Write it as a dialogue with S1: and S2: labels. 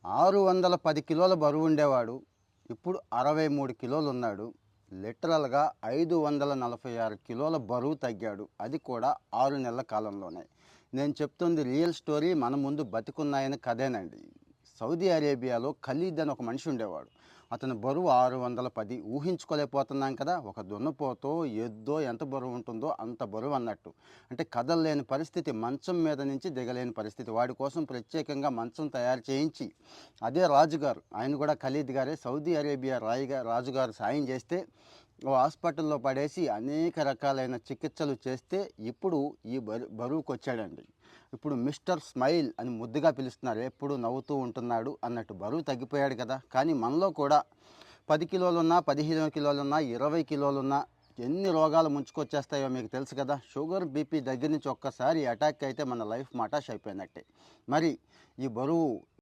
S1: 610 కిలోల బరువు ఉండేవాడు. ఇప్పుడు 63 కిలోలు ఉన్నాడు. లిటరల్‌గా 546 కిలోల బరువు తగ్గాడు. అది కూడా 6 నెలల కాలంలోనే. నేను చెప్తుంది రియల్ స్టోరీ, మన ముందు బతికున్నాయన కథేనండి. సౌదీ అరేబియాలో ఖలీద్ అని ఒక మనిషి ఉండేవాడు. అతని బరువు 610. ఊహించుకోలేకపోతున్నాం కదా! ఒక దున్నపోతో, ఎద్దో ఎంత బరువు ఉంటుందో అంత బరువు అన్నట్టు. అంటే కదలలేని పరిస్థితి, మంచం మీద నుంచి దిగలేని పరిస్థితి. వాడి కోసం ప్రత్యేకంగా మంచం తయారు చేయించి, అదే రాజుగారు, ఆయన కూడా ఖలీద్ గారే, సౌదీ అరేబియా రాజుగారు సాయం చేస్తే ఓ హాస్పిటల్లో పడేసి అనేక రకాలైన చికిత్సలు చేస్తే ఇప్పుడు ఈ బరువుకొచ్చాడండి. ఇప్పుడు మిస్టర్ స్మైల్ అని ముద్దుగా పిలుస్తున్నారు. ఎప్పుడు నవ్వుతూ ఉంటున్నాడు అన్నట్టు. బరువు తగ్గిపోయాడు కదా! కానీ మనలో కూడా 10 కిలోలున్నా, 15 కిలోలున్నా, 20 కిలోలున్నా ఎన్ని రోగాలు ముంచుకొచ్చేస్తాయో మీకు తెలుసు కదా! షుగర్, బీపీ దగ్గర నుంచి ఒక్కసారి అటాక్ అయితే మన లైఫ్ మటాష్ అయిపోయినట్టే. మరి ఈ బరువు